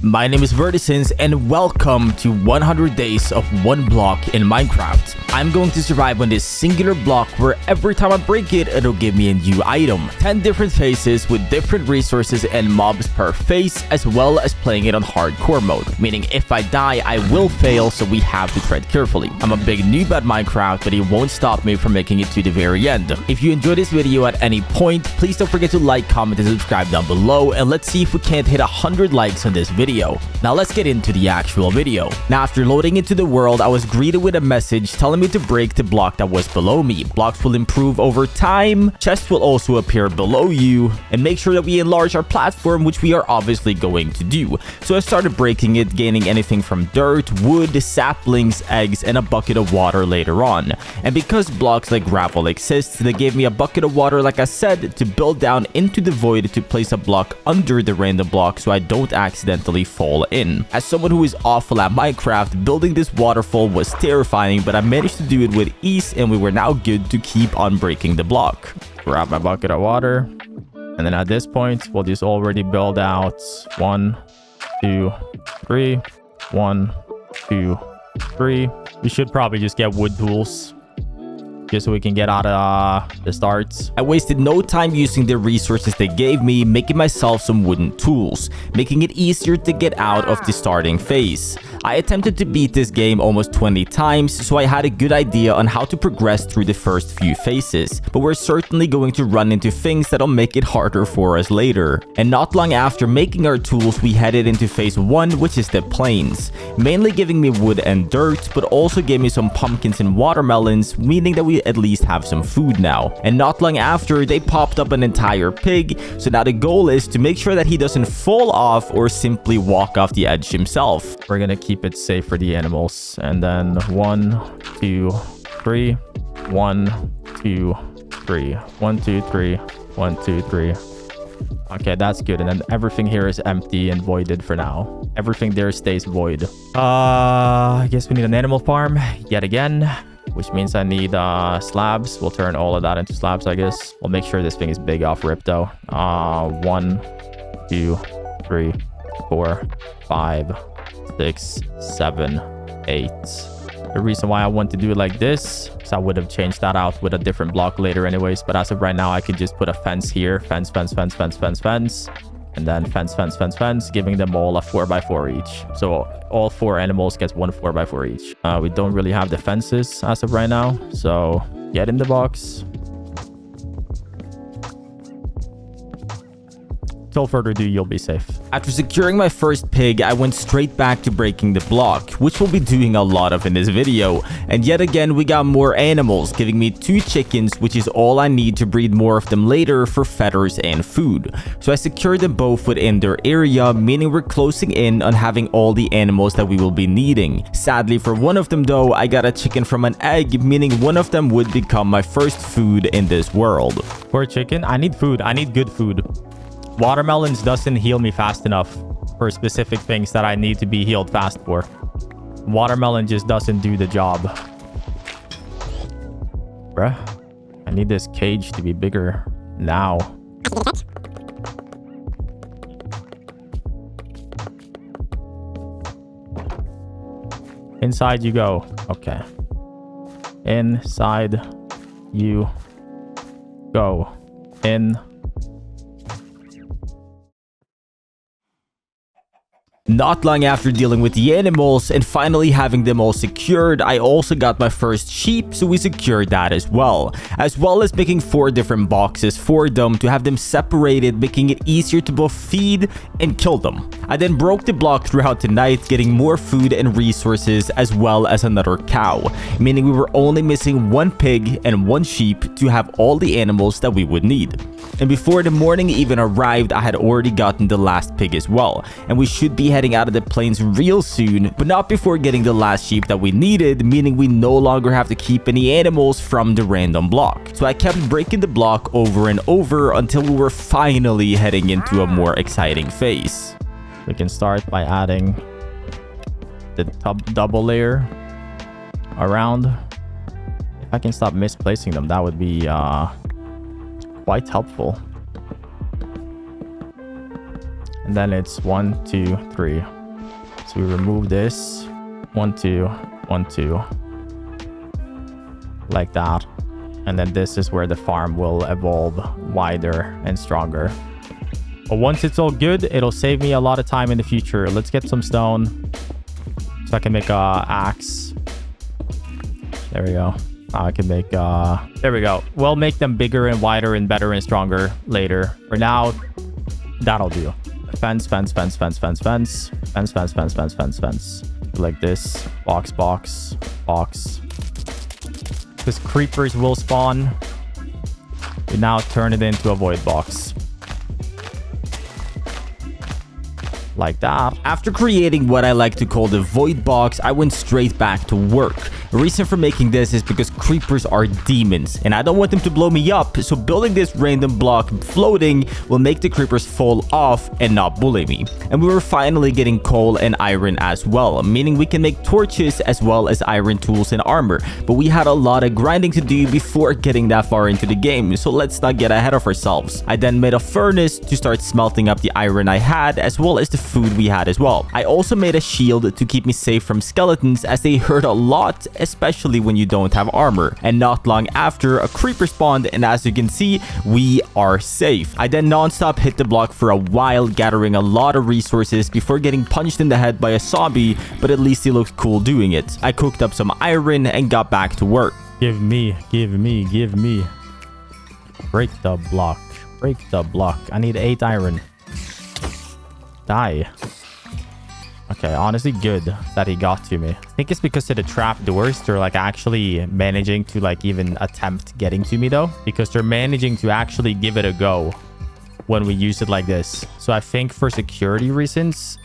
My name is Verticens and welcome to 100 days of one block in Minecraft. I'm going to survive on this singular block where every time I break it, it'll give me a new item. 10 different phases with different resources and mobs per phase, as well as playing it on hardcore mode. Meaning if I die, I will fail, so we have to tread carefully. I'm a big noob at Minecraft, but it won't stop me from making it to the very end. If you enjoyed this video at any point, please don't forget to like, comment, and subscribe down below, and let's see if we can't hit 100 likes on this video. Now let's get into the actual video. Now after loading into the world, I was greeted with a message telling me to break the block that was below me. Blocks will improve over time, chests will also appear below you, and make sure that we enlarge our platform, which we are obviously going to do. So I started breaking it, gaining anything from dirt, wood, saplings, eggs, and a bucket of water later on. And because blocks like gravel exist, they gave me a bucket of water, like I said, to build down into the void to place a block under the random block so I don't accidentally fall in. As someone who is awful at Minecraft, building this waterfall was terrifying, but I managed to do it with ease and we were now good to keep on breaking the block. Grab my bucket of water, and then at this point we'll just already build out 1, 2, 3, 1, 2, 3. We should probably just get wood tools just so we can get out of the starts. I wasted no time using the resources they gave me, making myself some wooden tools, making it easier to get out of the starting phase. I attempted to beat this game almost 20 times, so I had a good idea on how to progress through the first few phases, but we're certainly going to run into things that'll make it harder for us later. And not long after making our tools, we headed into phase 1, which is the plains, mainly giving me wood and dirt, but also gave me some pumpkins and watermelons, meaning that we at least have some food now. And not long after, they popped up an entire pig, so now the goal is to make sure that he doesn't fall off or simply walk off the edge himself. We're gonna keep it safe for the animals. And then 1, 2, 3, 1, 2, 3, 1, 2, 3, 1, 2, 3. Okay, that's good. And then everything here is empty and voided for now. Everything there stays void. I guess we need an animal farm yet again, which means I need slabs. We'll turn all of that into slabs, I guess. We'll make sure this thing is big off rip though. 1, 2, 3, 4, 5, 6, 7, 8. The reason why I want to do it like this is I would have changed that out with a different block later anyways, but as of right now I could just put a fence here. Fence, fence, fence, fence, fence, fence, and then fence, fence, fence, fence, giving them all a 4x4 each. So all 4 animals gets 1 4x4 each. We don't really have the fences as of right now, so get in the box. Till further ado, you'll be safe. After securing my first pig, I went straight back to breaking the block, which we'll be doing a lot of in this video. And yet again, we got more animals, giving me 2 chickens, which is all I need to breed more of them later for feathers and food. So I secured them both within their area, meaning we're closing in on having all the animals that we will be needing. Sadly for one of them though, I got a chicken from an egg, meaning one of them would become my first food in this world. Poor chicken, I need food. I need good food. Watermelons doesn't heal me fast enough for specific things that I need to be healed fast for. Watermelon just doesn't do the job. Bruh, I need this cage to be bigger now. Inside you go. Okay. Inside you go. In. Not long after dealing with the animals and finally having them all secured, I also got my first sheep, so we secured that as well as making 4 different boxes for them to have them separated, making it easier to both feed and kill them. I then broke the block throughout the night, getting more food and resources as well as another cow, meaning we were only missing 1 pig and 1 sheep to have all the animals that we would need. And before the morning even arrived, I had already gotten the last pig as well, and we should be heading out of the plains real soon, but not before getting the last sheep that we needed, meaning we no longer have to keep any animals from the random block. So I kept breaking the block over and over until we were finally heading into a more exciting phase. We can start by adding the double layer around. If I can stop misplacing them, that would be quite helpful. And then it's 1, 2, 3. So we remove this. 1, 2, 1, 2. Like that. And then this is where the farm will evolve wider and stronger. But once it's all good, it'll save me a lot of time in the future. Let's get some stone so I can make a axe. There we go. Now I can make there we go. We'll make them bigger and wider and better and stronger later. For now, that'll do. Fence, fence, fence, fence, fence, fence, fence, fence, fence, fence, fence, fence. Like this. Box, box, box. Because creepers will spawn. We now turn it into a void box. Like that. After creating what I like to call the void box, I went straight back to work. The reason for making this is because creepers are demons and I don't want them to blow me up, so building this random block floating will make the creepers fall off and not bully me. And we were finally getting coal and iron as well, meaning we can make torches as well as iron tools and armor. But we had a lot of grinding to do before getting that far into the game, so let's not get ahead of ourselves. I then made a furnace to start smelting up the iron I had as well as the food we had as well. I also made a shield to keep me safe from skeletons as they hurt a lot, especially when you don't have armor. And not long after, a creeper spawned and as you can see, we are safe. I then non-stop hit the block for a while, gathering a lot of resources before getting punched in the head by a zombie, but at least he looked cool doing it. I cooked up some iron and got back to work. Give me, give me, give me. Break the block. Break the block. I need 8 iron. Die. Okay, honestly good that he got to me. I think it's because of the trap doors. They're like actually managing to like even attempt getting to me though, because they're managing to actually give it a go when we use it like this. So I think for security reasons,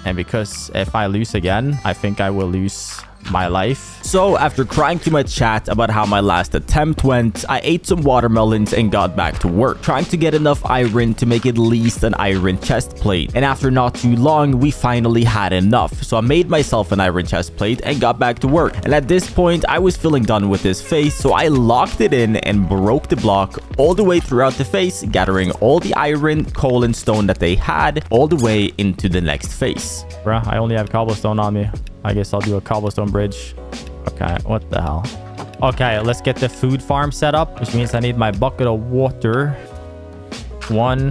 and because if I lose again, I think I will lose my life. So after crying to my chat about how my last attempt went, I ate some watermelons and got back to work, trying to get enough iron to make at least an iron chest plate. And after not too long, we finally had enough. So I made myself an iron chest plate and got back to work. And at this point, I was feeling done with this phase, so I locked it in and broke the block all the way throughout the phase, gathering all the iron, coal, and stone that they had all the way into the next phase. Bruh, I only have cobblestone on me. I guess I'll do a cobblestone bridge. Okay, what the hell? Okay, let's get the food farm set up, which means I need my bucket of water. 1.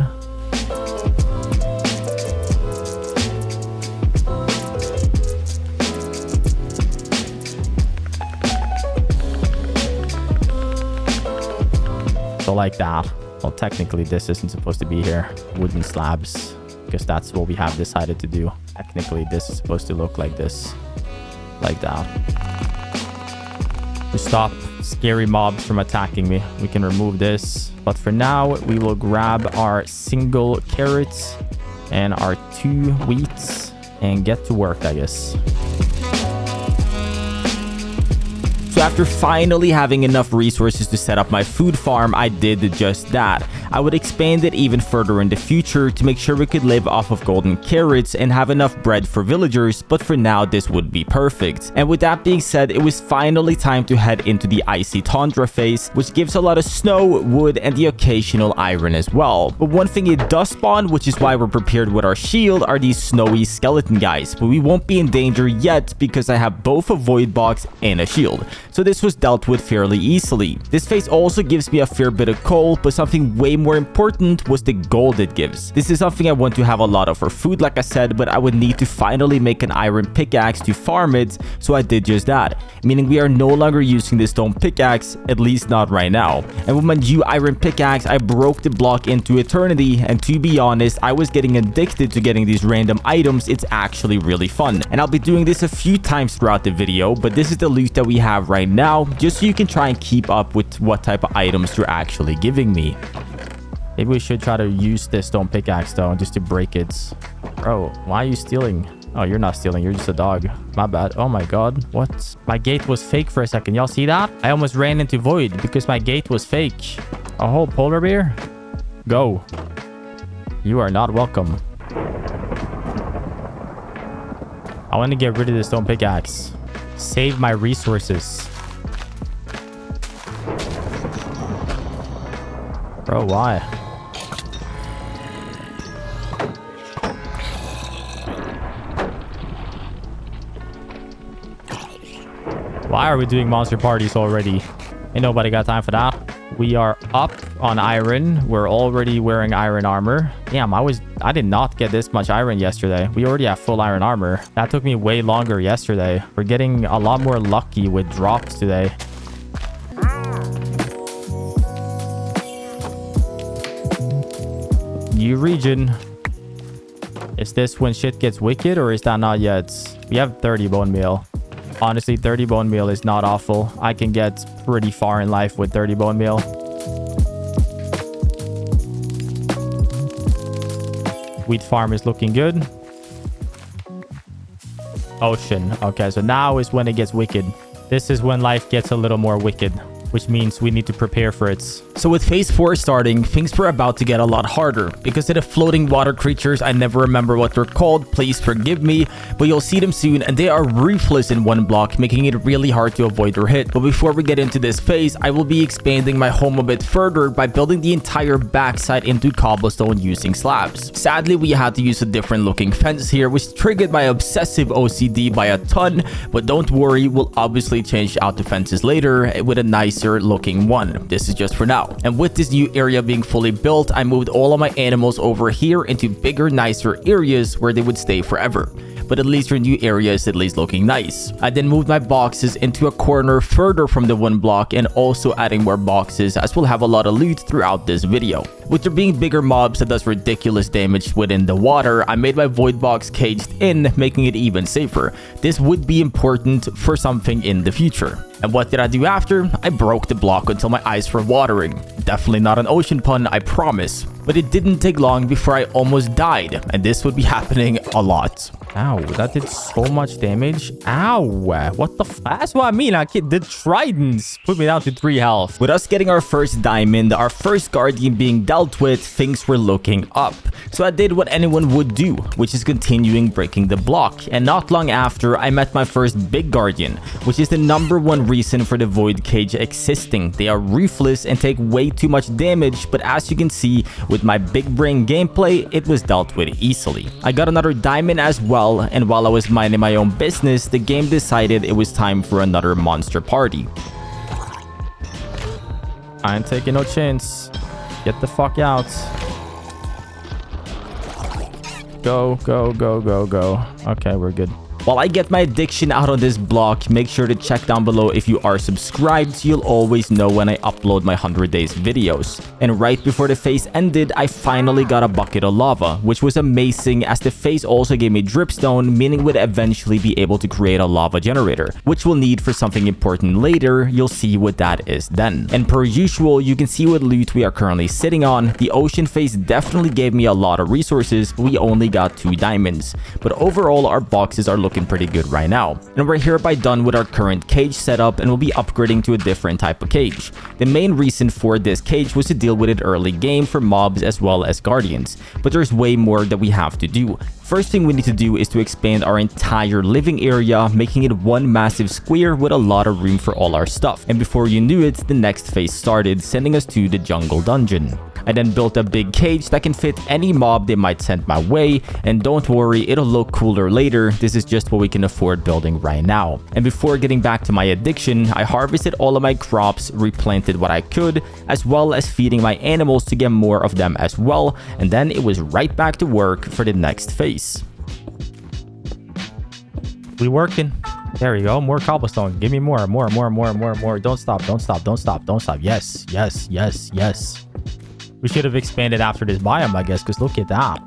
So like that. Well, technically this isn't supposed to be here. Wooden slabs, because that's what we have decided to do. Technically, this is supposed to look like this. Like that. To stop scary mobs from attacking me, we can remove this. But for now, we will grab our single carrots and our 2 wheats and get to work, I guess. So after finally having enough resources to set up my food farm, I did just that. I would expand it even further in the future to make sure we could live off of golden carrots and have enough bread for villagers, but for now this would be perfect. And with that being said, it was finally time to head into the icy tundra phase, which gives a lot of snow, wood, and the occasional iron as well. But one thing it does spawn, which is why we're prepared with our shield, are these snowy skeleton guys. But we won't be in danger yet because I have both a void box and a shield. So this was dealt with fairly easily. This phase also gives me a fair bit of coal, but something way more important was the gold it gives. This is something I want to have a lot of for food, like I said, but I would need to finally make an iron pickaxe to farm it, so I did just that. Meaning we are no longer using the stone pickaxe, at least not right now. And with my new iron pickaxe, I broke the block into eternity, and to be honest, I was getting addicted to getting these random items. It's actually really fun. And I'll be doing this a few times throughout the video, but this is the loot that we have right now, just so you can try and keep up with what type of items you're actually giving me. Maybe we should try to use this stone pickaxe though, just to break it. Bro, why are you stealing? Oh, you're not stealing. You're just a dog. My bad. Oh my god. What? My gate was fake for a second. Y'all see that? I almost ran into void because my gate was fake. A whole polar bear? Go. You are not welcome. I want to get rid of the stone pickaxe. Save my resources. Bro, why? Why are we doing monster parties already? Ain't nobody got time for that. We are up on iron. We're already wearing iron armor. Damn, I did not get this much iron yesterday. We already have full iron armor. That took me way longer yesterday. We're getting a lot more lucky with drops today. New region. Is this when shit gets wicked, or is that not yet? We have 30 bone meal. Honestly, 30 bone meal is not awful. I can get pretty far in life with 30 bone meal. Wheat farm is looking good. Ocean. Okay, so now is when it gets wicked. This is when life gets a little more wicked, which means we need to prepare for it. So with phase 4 starting, things were about to get a lot harder. Because of the floating water creatures, I never remember what they're called, please forgive me, but you'll see them soon, and they are ruthless in OneBlock, making it really hard to avoid their hit. But before we get into this phase, I will be expanding my home a bit further by building the entire backside into cobblestone using slabs. Sadly, we had to use a different looking fence here, which triggered my obsessive OCD by a ton, but don't worry, we'll obviously change out the fences later with a nicer looking one. This is just for now. And with this new area being fully built, I moved all of my animals over here into bigger, nicer areas where they would stay forever. But at least your new area is at least looking nice. I then moved my boxes into a corner further from the one block and also adding more boxes, as we'll have a lot of loot throughout this video. With there being bigger mobs that does ridiculous damage within the water, I made my void box caged in, making it even safer. This would be important for something in the future. And what did I do after? I broke the block until my eyes were watering. Definitely not an ocean pun, I promise. But it didn't take long before I almost died, and this would be happening a lot. Ow, that did so much damage. Ow, what the f— That's what I mean. The tridents put me down to 3 health. With us getting our first diamond, our first guardian being dealt with, things were looking up. So I did what anyone would do, which is continuing breaking the block. And not long after, I met my first big guardian, which is the #1 reason for the void cage existing. They are ruthless and take way too much damage, but as you can see, with my big brain gameplay, it was dealt with easily. I got another diamond as well, and while I was minding my own business, the game decided it was time for another monster party. I ain't taking no chance. Get the fuck out. Go, go, go, go, go. Okay, we're good. While I get my addiction out on this block, make sure to check down below if you are subscribed so you'll always know when I upload my 100 days videos. And right before the phase ended, I finally got a bucket of lava, which was amazing as the phase also gave me dripstone, meaning we'd eventually be able to create a lava generator, which we'll need for something important later. You'll see what that is then. And per usual, you can see what loot we are currently sitting on. The ocean phase definitely gave me a lot of resources, but we only got 2 diamonds. But overall, our boxes are looking pretty good right now. And we're hereby done with our current cage setup and we'll be upgrading to a different type of cage. The main reason for this cage was to deal with it early game for mobs as well as guardians, but there's way more that we have to do. First thing we need to do is to expand our entire living area, making it one massive square with a lot of room for all our stuff. And before you knew it, the next phase started, sending us to the jungle dungeon. I then built a big cage that can fit any mob they might send my way, and don't worry, it'll look cooler later. This is just what we can afford building right now. And before getting back to my addiction, I harvested all of my crops, replanted what I could, as well as feeding my animals to get more of them as well, and then it was right back to work for the next phase. We working. There we go. More cobblestone. Give me more. Don't stop. Don't stop. Don't stop. Don't stop. Yes. Yes. Yes. Yes. We should have expanded after this biome, I guess, because look at that.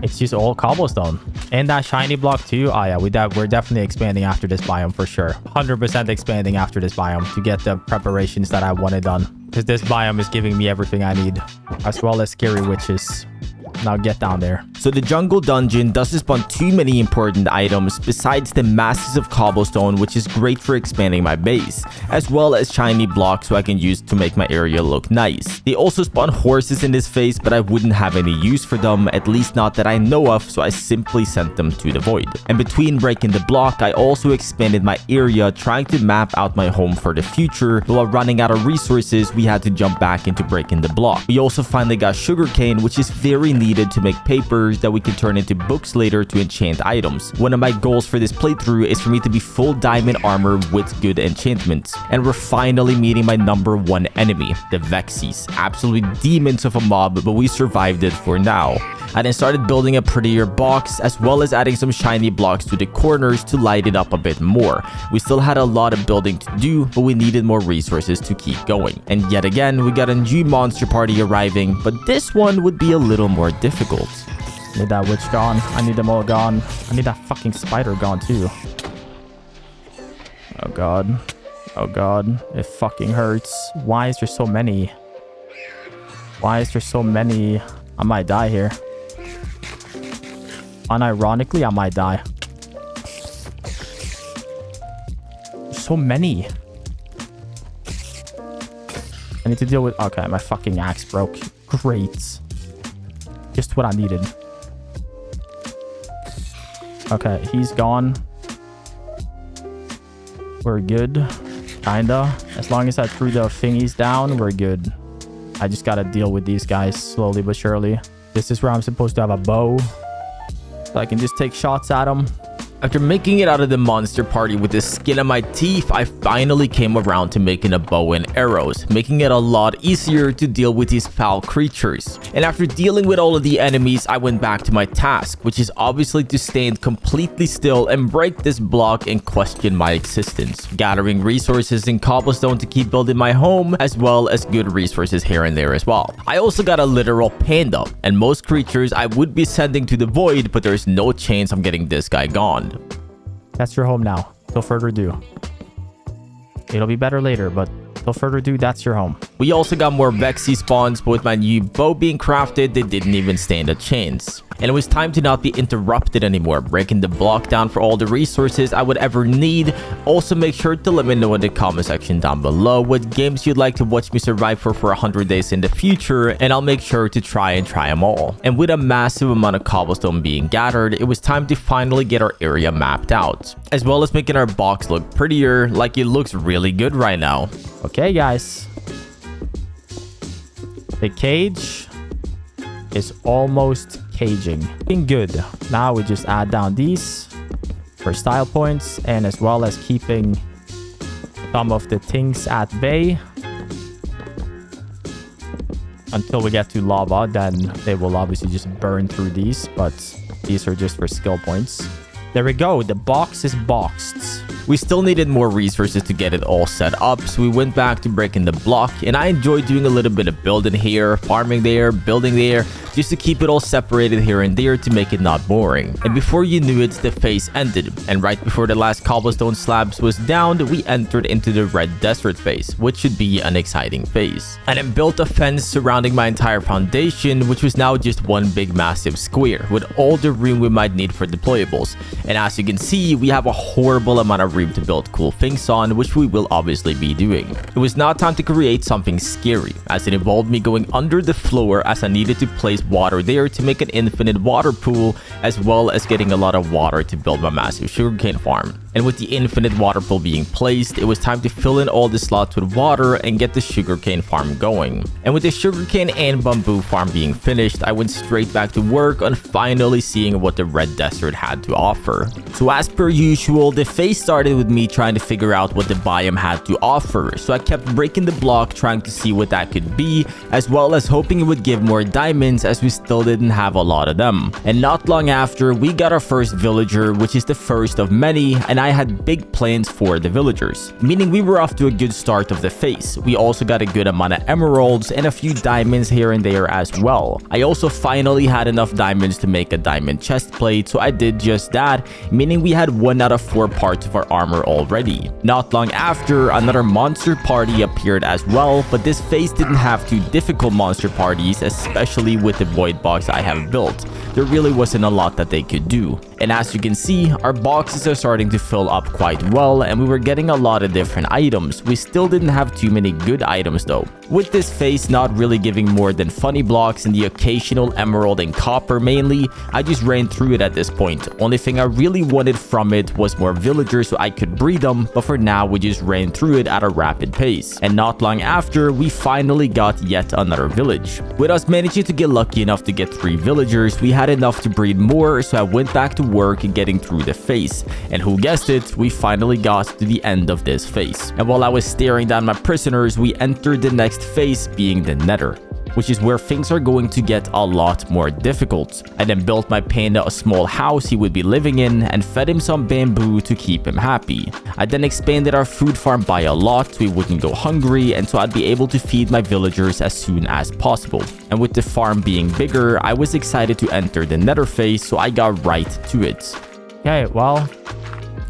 It's just all cobblestone. And that shiny block too. Oh yeah, we're definitely expanding after this biome for sure. 100% expanding after this biome to get the preparations that I wanted done. Because this biome is giving me everything I need. As well as scary witches. Now get down there. So the jungle dungeon doesn't spawn too many important items besides the masses of cobblestone, which is great for expanding my base, as well as shiny blocks so I can use to make my area look nice. They also spawn horses in this phase, but I wouldn't have any use for them, at least not that I know of, so I simply sent them to the void. And between breaking the block, I also expanded my area, trying to map out my home for the future, but while running out of resources, we had to jump back into breaking the block. We also finally got sugarcane, which is very needed to make paper, creatures that we can turn into books later to enchant items. One of my goals for this playthrough is for me to be full diamond armor with good enchantments. And we're finally meeting my number 1 enemy, the Vexies. Absolutely demons of a mob, but we survived it for now. I then started building a prettier box, as well as adding some shiny blocks to the corners to light it up a bit more. We still had a lot of building to do, but we needed more resources to keep going. And yet again, we got a new monster party arriving, but this one would be a little more difficult. I need that witch gone. I need them all gone. I need that fucking spider gone too. Oh god. Oh god. It fucking hurts. Why is there so many? Why is there so many? I might die here. Unironically, I might die. There's so many. I need to deal with... Okay, my fucking axe broke. Great. Just what I needed. Okay, he's gone. We're good. Kinda. As long as I threw the thingies down, we're good. I just gotta deal with these guys slowly but surely. This is where I'm supposed to have a bow, so I can just take shots at them. After making it out of the monster party with the skin of my teeth, I finally came around to making a bow and arrows, making it a lot easier to deal with these foul creatures. And after dealing with all of the enemies, I went back to my task, which is obviously to stand completely still and break this block and question my existence, gathering resources and cobblestone to keep building my home, as well as good resources here and there as well. I also got a literal panda, and most creatures I would be sending to the void, but there's no chance I'm getting this guy gone. That's your home now. Till further ado. It'll be better later, but till further ado, that's your home. We also got more Vexy spawns, but with my new bow being crafted, they didn't even stand a chance. And it was time to not be interrupted anymore, breaking the block down for all the resources I would ever need. Also, make sure to let me know in the comment section down below what games you'd like to watch me survive for 100 days in the future, and I'll make sure to try them all. And with a massive amount of cobblestone being gathered, it was time to finally get our area mapped out, as well as making our box look prettier, like it looks really good right now. Okay, guys. The cage is almost caging. Looking good. Now we just add down these for style points, and as well as keeping some of the things at bay until we get to lava. Then they will obviously just burn through these, but these are just for skill points. There we go. The box is boxed. We still needed more resources to get it all set up, so we went back to breaking the block, and I enjoyed doing a little bit of building here, farming there, building there, just to keep it all separated here and there to make it not boring. And before you knew it, the phase ended, and right before the last cobblestone slabs was down, we entered into the red desert phase, which should be an exciting phase. And then built a fence surrounding my entire foundation, which was now just one big massive square, with all the room we might need for deployables. And as you can see, we have a horrible amount of room to build cool things on, which we will obviously be doing. It was now time to create something scary, as it involved me going under the floor, as I needed to place water there to make an infinite water pool, as well as getting a lot of water to build my massive sugarcane farm. And with the infinite water pool being placed, it was time to fill in all the slots with water and get the sugarcane farm going. And with the sugarcane and bamboo farm being finished, I went straight back to work on finally seeing what the red desert had to offer. So as per usual, the phase started with me trying to figure out what the biome had to offer, so I kept breaking the block trying to see what that could be, as well as hoping it would give more diamonds, as we still didn't have a lot of them. And not long after, we got our first villager, which is the first of many, and I had big plans for the villagers, meaning we were off to a good start of the phase. We also got a good amount of emeralds and a few diamonds here and there as well. I also finally had enough diamonds to make a diamond chest plate, so I did just that, meaning we had 1 out of 4 parts of our armor already. Not long after, another monster party appeared as well, but this phase didn't have too difficult monster parties, especially with the void box I have built. There really wasn't a lot that they could do. And as you can see, our boxes are starting to fill up quite well, and we were getting a lot of different items. We still didn't have too many good items though, with this phase not really giving more than funny blocks and the occasional emerald and copper mainly. I just ran through it at this point. Only thing I really wanted from it was more villagers so I could breed them, but for now we just ran through it at a rapid pace. And not long after, we finally got yet another village. With us managing to get lucky enough to get 3 villagers, we had had enough to breed more, so I went back to work getting through the phase. And who guessed it, we finally got to the end of this phase. And while I was staring down my prisoners, we entered the next phase, being the nether, which is where things are going to get a lot more difficult. I then built my panda a small house he would be living in and fed him some bamboo to keep him happy. I then expanded our food farm by a lot so he wouldn't go hungry and so I'd be able to feed my villagers as soon as possible. And with the farm being bigger, I was excited to enter the nether phase, so I got right to it. Okay, well,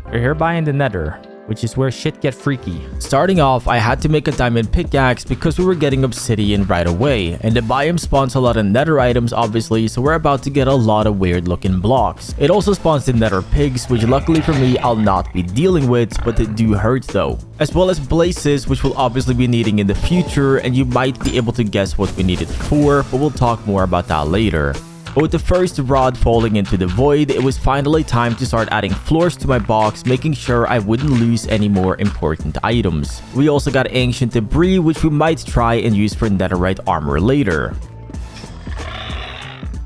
we're here buying the nether, which is where shit get freaky. Starting off, I had to make a diamond pickaxe because we were getting obsidian right away, and the biome spawns a lot of nether items obviously, so we're about to get a lot of weird looking blocks. It also spawns the nether pigs, which luckily for me I'll not be dealing with, but they do hurt though. As well as blazes, which we'll obviously be needing in the future, and you might be able to guess what we need it for, but we'll talk more about that later. But with the first rod falling into the void, it was finally time to start adding floors to my box, making sure I wouldn't lose any more important items. We also got ancient debris, which we might try and use for netherite armor later.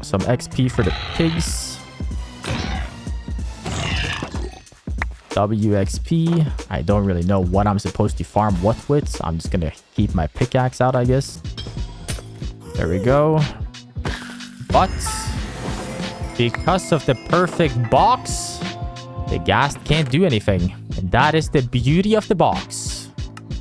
Some XP for the pigs. WXP. I don't really know what I'm supposed to farm what with. I'm just gonna keep my pickaxe out, I guess. There we go. But because of the perfect box, the ghast can't do anything. And that is the beauty of the box.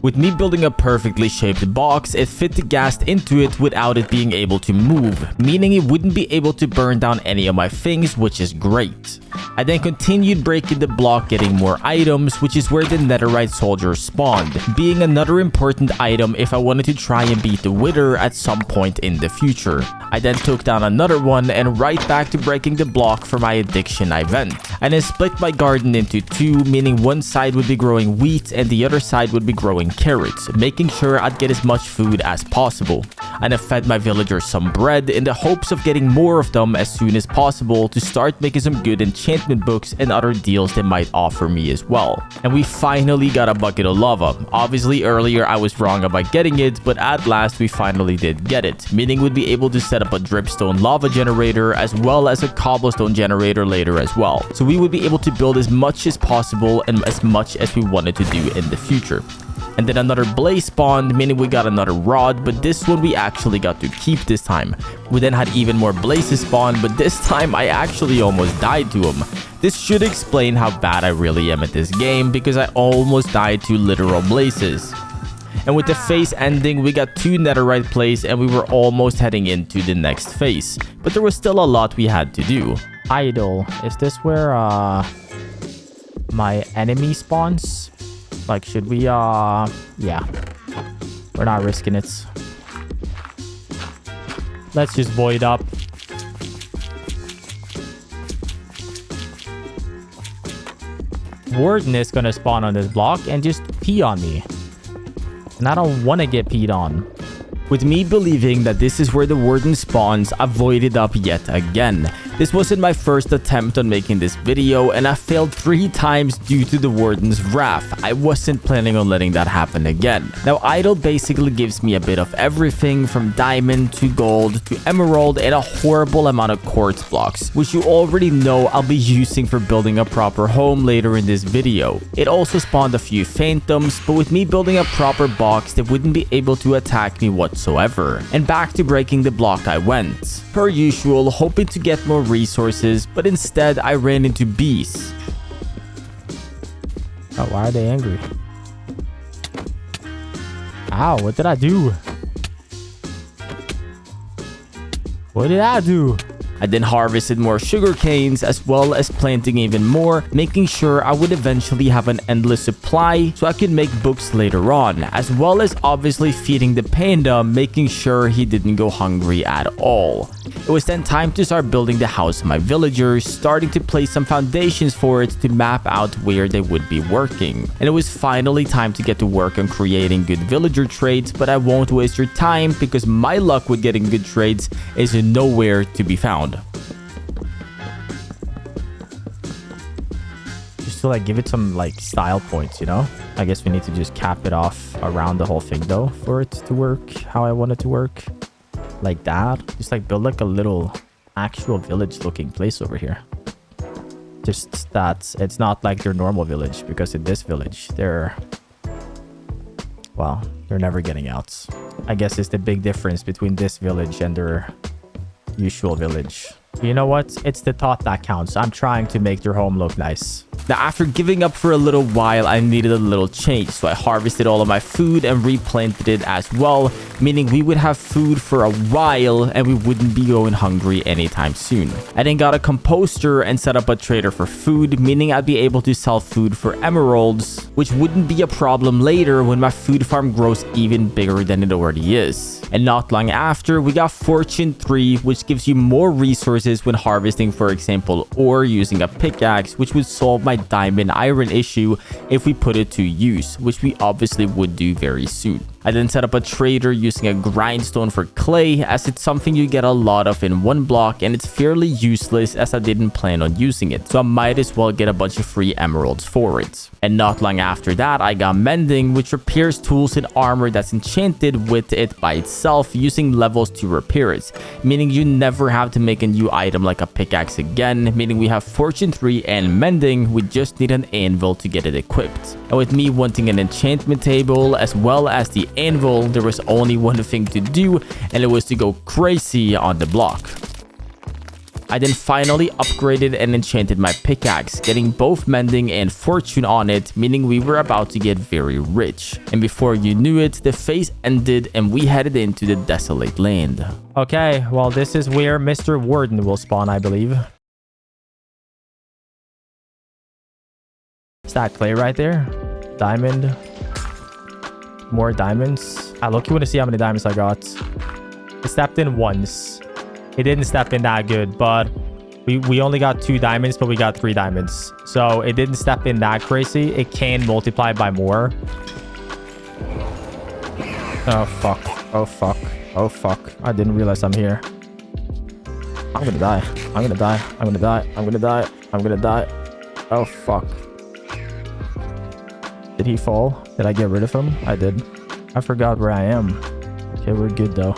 With me building a perfectly shaped box, it fit the ghast into it without it being able to move, meaning it wouldn't be able to burn down any of my things, which is great. I then continued breaking the block, getting more items, which is where the netherite soldiers spawned, being another important item if I wanted to try and beat the wither at some point in the future. I then took down another one and right back to breaking the block for my addiction event. I then split my garden into two, meaning one side would be growing wheat and the other side would be growing carrots, making sure I'd get as much food as possible. And I fed my villagers some bread in the hopes of getting more of them as soon as possible to start making some good enchantment books and other deals they might offer me as well. And we finally got a bucket of lava. Obviously earlier I was wrong about getting it, but at last we finally did get it, meaning we'd be able to set up a dripstone lava generator as well as a cobblestone generator later as well. So we would be able to build as much as possible and as much as we wanted to do in the future. And then another blaze spawned, meaning we got another rod, but this one we actually got to keep this time. We then had even more blazes spawn, but this time I actually almost died to them. This should explain how bad I really am at this game, because I almost died to literal blazes. And with the phase ending, we got 2 netherite plates and we were almost heading into the next phase. But there was still a lot we had to do. Idle. Is this where my enemy spawns? Like, should we yeah. We're not risking it. Let's just void up. Warden is gonna spawn on this block and just pee on me. And I don't want to get peed on. With me believing that this is where the warden spawns, I voided up yet again. This wasn't my first attempt on making this video and I failed 3 times due to the warden's wrath. I wasn't planning on letting that happen again. Now idle basically gives me a bit of everything from diamond to gold to emerald and a horrible amount of quartz blocks, which you already know I'll be using for building a proper home later in this video. It also spawned a few phantoms, but with me building a proper box they wouldn't be able to attack me whatsoever. And back to breaking the block I went. Per usual, hoping to get more resources, but instead I ran into bees. Oh, why are they angry? Ow, what did I do? What did I do? I then harvested more sugar canes as well as planting even more, making sure I would eventually have an endless supply so I could make books later on, as well as obviously feeding the panda, making sure he didn't go hungry at all. It was then time to start building the house of my villagers, starting to place some foundations for it to map out where they would be working. And it was finally time to get to work on creating good villager trades, but I won't waste your time because my luck with getting good trades is nowhere to be found. Just to like give it some like style points, you know? I guess we need to just cap it off around the whole thing though for it to work how I want it to work. Like that. Just like build like a little actual village looking place over here. Just that it's not like their normal village, because in this village, they're never getting out. I guess it's the big difference between this village and their usual village. You know what? It's the thought that counts. I'm trying to make their home look nice. Now, after giving up for a little while, I needed a little change, so I harvested all of my food and replanted it as well, meaning we would have food for a while and we wouldn't be going hungry anytime soon. I then got a composter and set up a trader for food, meaning I'd be able to sell food for emeralds, which wouldn't be a problem later when my food farm grows even bigger than it already is. And not long after, we got Fortune 3, which gives you more resources when harvesting, for example, or using a pickaxe, which would solve my diamond iron issue if we put it to use, which we obviously would do very soon. I then set up a trader using a grindstone for clay, as it's something you get a lot of in OneBlock and it's fairly useless as I didn't plan on using it, so I might as well get a bunch of free emeralds for it. And not long after that, I got mending, which repairs tools and armor that's enchanted with it by itself, using levels to repair it, meaning you never have to make a new item like a pickaxe again, meaning we have Fortune 3 and mending. We just need an anvil to get it equipped. And with me wanting an enchantment table as well as the anvil, there was only one thing to do, and it was to go crazy on the block. I then finally upgraded and enchanted my pickaxe, getting both mending and fortune on it, meaning we were about to get very rich. And before you knew it, the phase ended and we headed into the Desolate land. Okay, well, this is where Mr. Warden will spawn, I believe. Stack clay right there. Diamond. More diamonds. I look, you want to see how many diamonds I got. I stepped in once. It didn't step in that good, but we only got 2 diamonds, but we got 3 diamonds. So it didn't step in that crazy. It can multiply by more. Oh, fuck. Oh, fuck. Oh, fuck. I didn't realize I'm here. I'm gonna die. I'm gonna die. I'm gonna die. I'm gonna die. I'm gonna die. Oh, fuck. Did he fall? Did I get rid of him? I did. I forgot where I am. Okay, we're good though.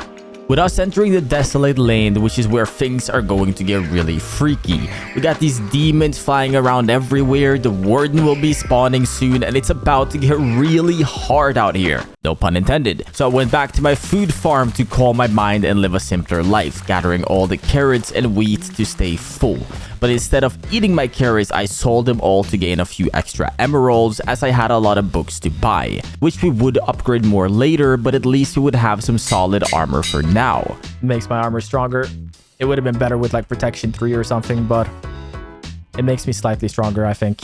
With us entering the Desolate land, which is where things are going to get really freaky. We got these demons flying around everywhere, the warden will be spawning soon, and it's about to get really hard out here. No pun intended. So I went back to my food farm to calm my mind and live a simpler life, gathering all the carrots and wheat to stay full. But instead of eating my carrots, I sold them all to gain a few extra emeralds, as I had a lot of books to buy, which we would upgrade more later, but at least we would have some solid armor for now. Makes my armor stronger. It would have been better with like protection 3 or something, but it makes me slightly stronger, I think.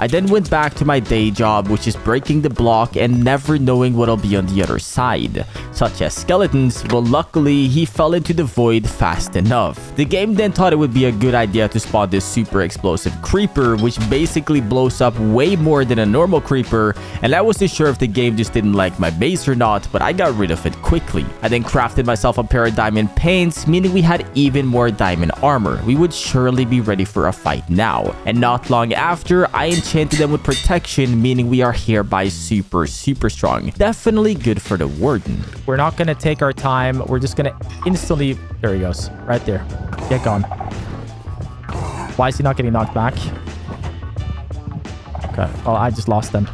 I then went back to my day job, which is breaking the block and never knowing what'll be on the other side, such as skeletons, but luckily he fell into the void fast enough. The game then thought it would be a good idea to spawn this super explosive creeper, which basically blows up way more than a normal creeper, and I wasn't sure if the game just didn't like my base or not, but I got rid of it quickly. I then crafted myself a pair of diamond pants, meaning we had even more diamond armor. We would surely be ready for a fight now, and not long after, I enchanted them with protection, meaning we are hereby super strong. Definitely good for the warden. We're not gonna take our time. We're just gonna instantly... There he goes. Right there. Get gone. Why is he not getting knocked back? Okay. Oh, I just lost them.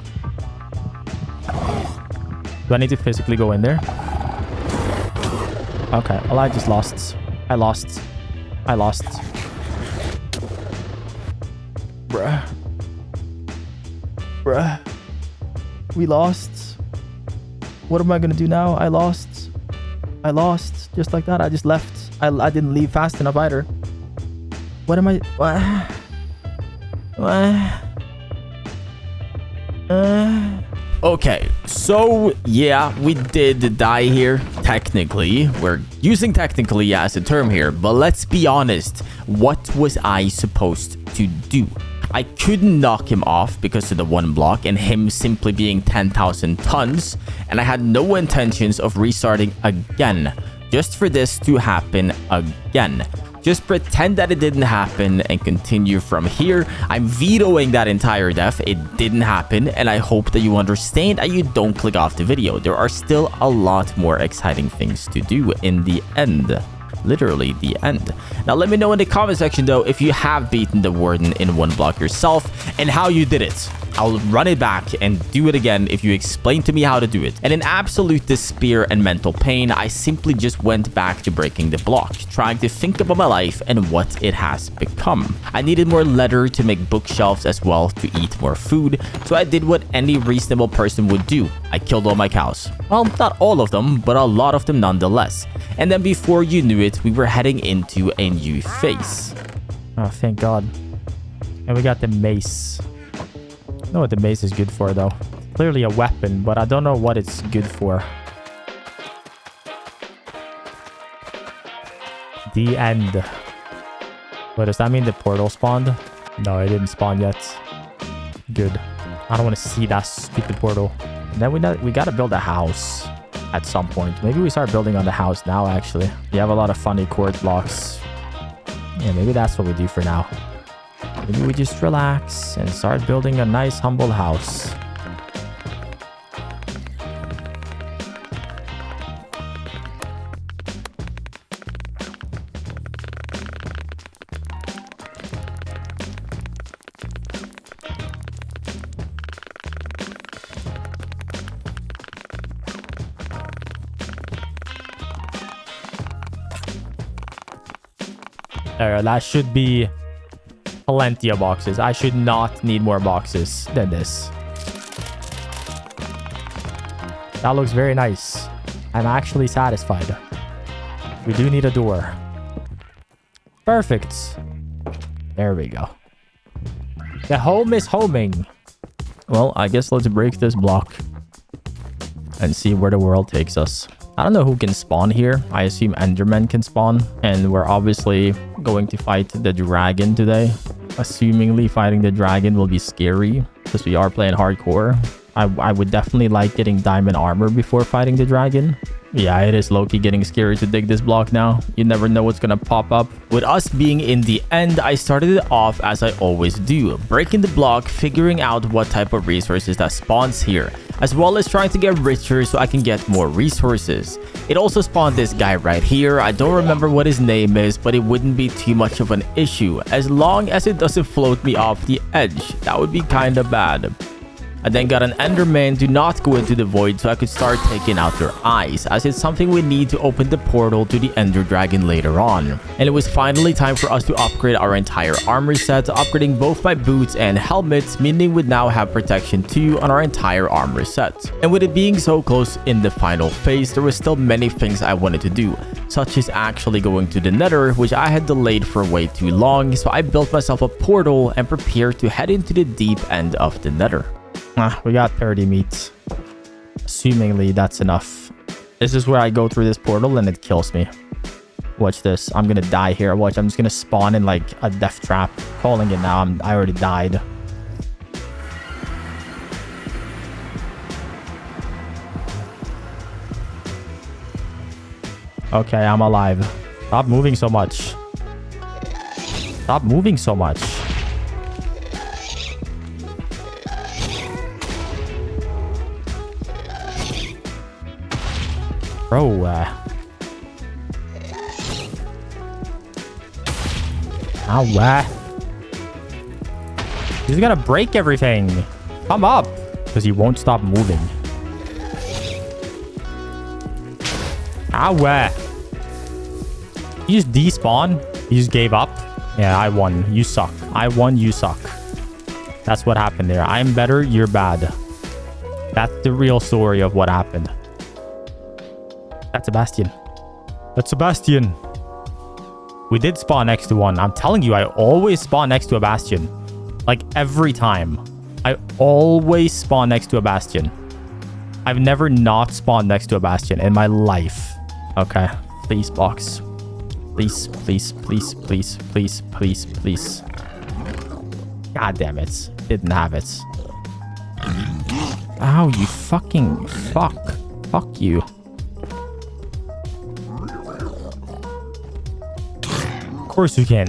Do I need to physically go in there? Okay. Well, I just lost. I lost. Bruh. We lost. What am I gonna do now? I lost. Just like that. I just left. I didn't leave fast enough either. What am I... Okay, so yeah, we did die here. Technically, we're using technically as a term here, but let's be honest. What was I supposed to do? I couldn't knock him off because of the OneBlock and him simply being 10,000 tons, and I had no intentions of restarting again, just for this to happen again. Just pretend that it didn't happen and continue from here. I'm vetoing that entire death. It didn't happen, and I hope that you understand and you don't click off the video. There are still a lot more exciting things to do in the end. literally the end. Now let me know in the comment section though if you have beaten the warden in one block yourself and how you did it. I'll run it back and do it again if you explain to me how to do it. And in absolute despair and mental pain, I simply just went back to breaking the block, trying to think about my life and what it has become. I needed more leather to make bookshelves as well to eat more food, so I did what any reasonable person would do. I killed all my cows. Well, not all of them, but a lot of them nonetheless. And then before you knew it, we were heading into a new phase. Oh, thank God. And we got the mace. I know what the mace is good for, though. Clearly a weapon, but I don't know what it's good for. The end. Wait, does that mean the portal spawned? No, it didn't spawn yet. Good. I don't want to see that stupid portal. And then we gotta build a house at some point. Maybe we start building on the house now, actually. We have a lot of funny quartz blocks. Yeah, maybe that's what we do for now. Maybe we just relax and start building a nice, humble house. There, that should be plenty of boxes. I should not need more boxes than this. That looks very nice. I'm actually satisfied. We do need a door. Perfect. There we go. The home is homing. Well, I guess let's break this block and see where the world takes us. I don't know who can spawn here. I assume Endermen can spawn. And we're obviously going to fight the dragon today. Assumingly fighting the dragon will be scary because we are playing hardcore. I would definitely like getting diamond armor before fighting the dragon. Yeah, it is low-key getting scary to dig this block now. You never know what's gonna pop up. With us being in the end, I started it off as I always do, breaking the block, figuring out what type of resources that spawns here, as well as trying to get richer so I can get more resources. It also spawned this guy right here. I don't remember what his name is, but it wouldn't be too much of an issue as long as it doesn't float me off the edge. That would be kind of bad. I then got an enderman to not go into the void so I could start taking out their eyes, as it's something we need to open the portal to the ender dragon later on. And it was finally time for us to upgrade our entire armor set, upgrading both my boots and helmets, meaning we'd now have protection 2 on our entire armor set. And with it being so close in the final phase, there were still many things I wanted to do, such as actually going to the nether, which I had delayed for way too long, so I built myself a portal and prepared to head into the deep end of the nether. We got 30 meat. Assumingly, that's enough. This is where I go through this portal and it kills me. Watch this. I'm gonna die here. Watch, I'm just gonna spawn in like a death trap. Calling it now. I already died. Okay, I'm alive. Stop moving so much. Stop moving so much. Bro, he's gonna break everything. Come up. Because he won't stop moving. He just despawned. He just gave up. Yeah, I won. You suck. I won. You suck. That's what happened there. I'm better. You're bad. That's the real story of what happened. That's a bastion. That's a bastion. We did spawn next to one. I'm telling you, I always spawn next to a bastion. Like every time. I always spawn next to a bastion. I've never not spawned next to a bastion in my life. Okay. Please, box. Please, please, please, please, please, please, please. God damn it. Didn't have it. Ow, you fucking fuck. Fuck you. Of course you can.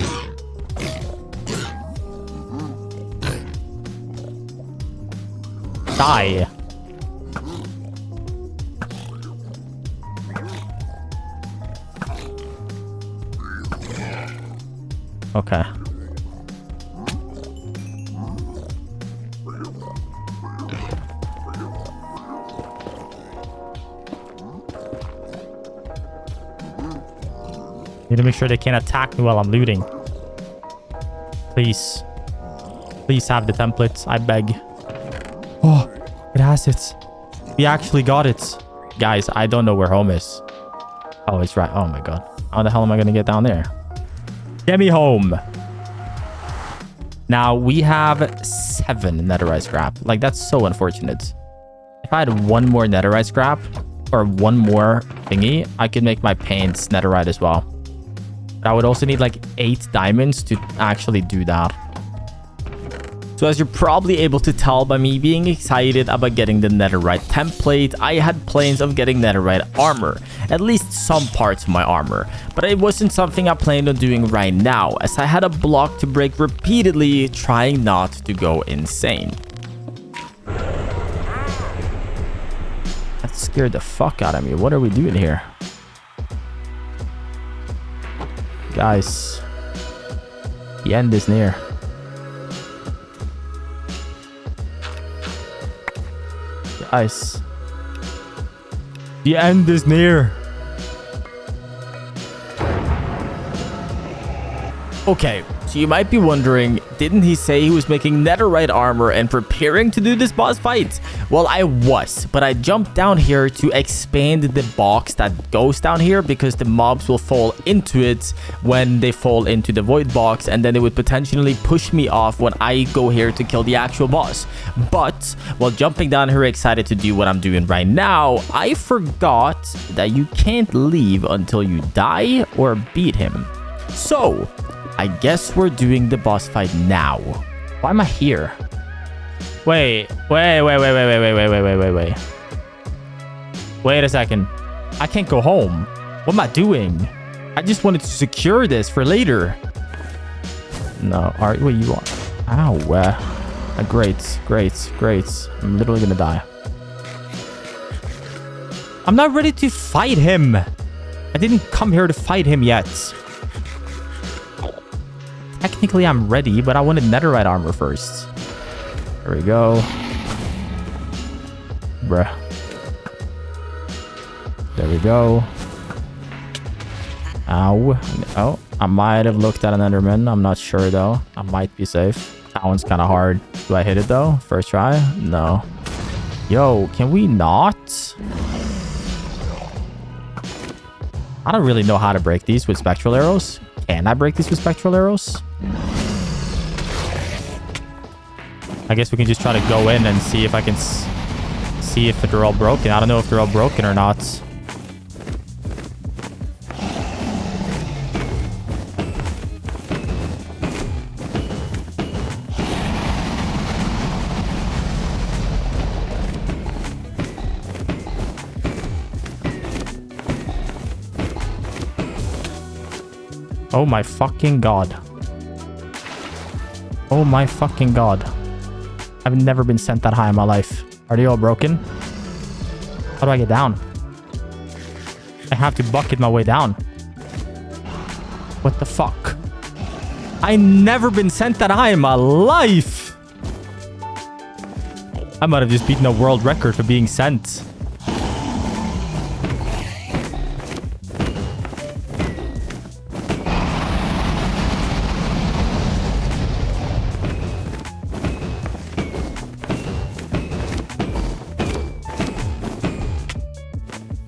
Die. Okay. Need to make sure they can't attack me while I'm looting. Please. Please have the templates. I beg. Oh, it has it. We actually got it. Guys, I don't know where home is. Oh, it's right. Oh my god. How the hell am I going to get down there? Get me home. Now, we have 7 netherite scrap. Like, that's so unfortunate. If I had 1 more netherite scrap or 1 more thingy, I could make my paints netherite as well. But I would also need like 8 diamonds to actually do that. So as you're probably able to tell by me being excited about getting the netherite template, I had plans of getting netherite armor, at least some parts of my armor. But it wasn't something I planned on doing right now, as I had a block to break repeatedly, trying not to go insane. That scared the fuck out of me. What are we doing here? Guys, the end is near. Guys, the end is near. Okay, so you might be wondering, didn't he say he was making netherite armor and preparing to do this boss fight? Well, I was, but I jumped down here to expand the box that goes down here because the mobs will fall into it when they fall into the void box, and then it would potentially push me off when I go here to kill the actual boss. But while jumping down here excited to do what I'm doing right now, I forgot that you can't leave until you die or beat him. So I guess we're doing the boss fight now. Why am I here? Wait a second. I can't go home. What am I doing? I just wanted to secure this for later. No, all right, wait, you are. Ow. Great. I'm literally gonna die. I'm not ready to fight him. I didn't come here to fight him yet. Technically, I'm ready, but I wanted netherite armor first. There we go. Bruh. There we go. Ow. Oh, I might have looked at an enderman. I'm not sure, though. I might be safe. That one's kind of hard. Do I hit it, though? First try? No. Yo, can we not? I don't really know how to break these with spectral arrows. Can I break these with spectral arrows? I guess we can just try to go in and see if I can see if they're all broken. I don't know if they're all broken or not. Oh my fucking god. Oh my fucking god. I've never been sent that high in my life. Are they all broken? How do I get down? I have to bucket my way down. What the fuck? I never been sent that high in my life. I might have just beaten a world record for being sent.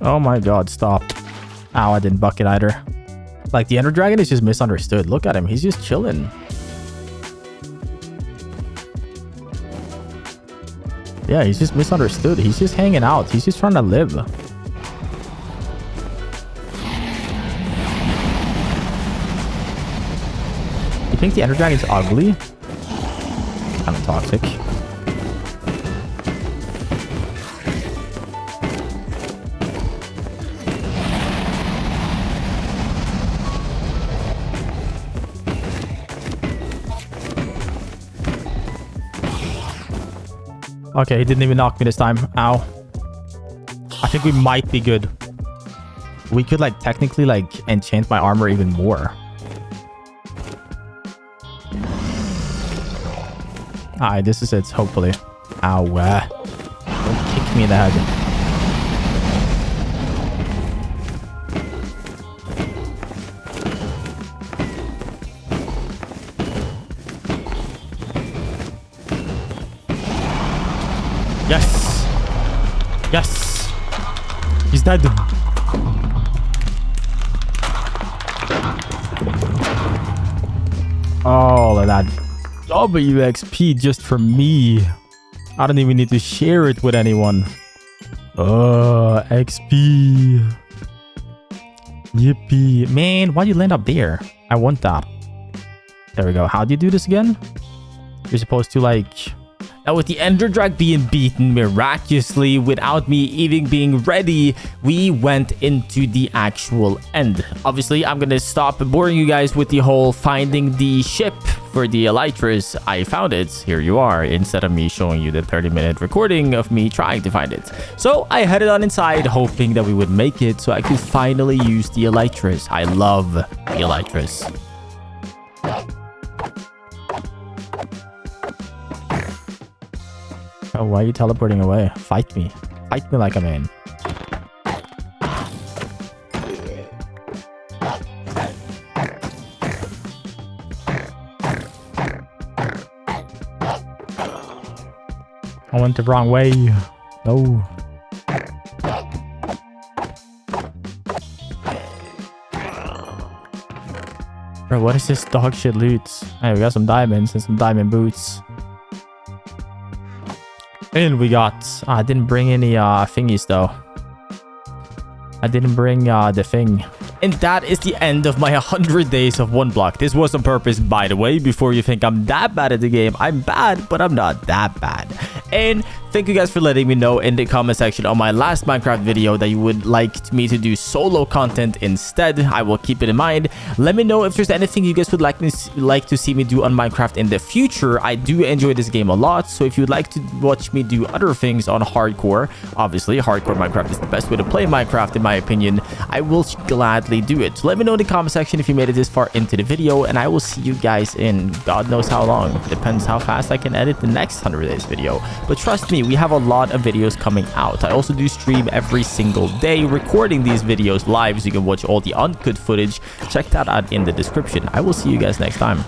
Oh my god, stop. Ow, I didn't bucket either. Like, the Ender Dragon is just misunderstood. Look at him. He's just chilling. Yeah, he's just misunderstood. He's just hanging out. He's just trying to live. You think the Ender Dragon's ugly? Kind of toxic. Okay, he didn't even knock me this time. Ow. I think we might be good. We could, like, technically, like, enchant my armor even more. Alright, this is it, hopefully. Ow. Don't kick me in the head. Yes. Yes. He's dead. All of that WXP just for me. I don't even need to share it with anyone. XP. Yippee. Man, why'd you land up there? I want that. There we go. How do you do this again? You're supposed to like... Now, with the Ender Drag being beaten miraculously without me even being ready, we went into the actual end. Obviously, I'm going to stop boring you guys with the whole finding the ship for the Elytras. I found it. Here you are, instead of me showing you the 30-minute recording of me trying to find it. So I headed on inside, hoping that we would make it so I could finally use the Elytras. I love the Elytras. Oh, why are you teleporting away? Fight me. Fight me like a man. I went the wrong way. No. Bro, what is this dog shit loot? Hey, we got some diamonds and some diamond boots. And we got... I didn't bring any thingies though. I didn't bring the thing. And that is the end of my 100 days of OneBlock. This was on purpose, by the way. Before you think I'm that bad at the game, I'm bad, but I'm not that bad. And thank you guys for letting me know in the comment section on my last Minecraft video that you would like me to do solo content instead. I will keep it in mind. Let me know if there's anything you guys would like to see me do on Minecraft in the future. I do enjoy this game a lot, so if you'd like to watch me do other things on hardcore, obviously hardcore Minecraft is the best way to play Minecraft in my opinion, I will gladly do it. So let me know in the comment section if you made it this far into the video, and I will see you guys in God knows how long. Depends how fast I can edit the next 100 days video. But trust me, we have a lot of videos coming out. I also do stream every single day, recording these videos live so you can watch all the uncut footage. Check that out in the description. I will see you guys next time.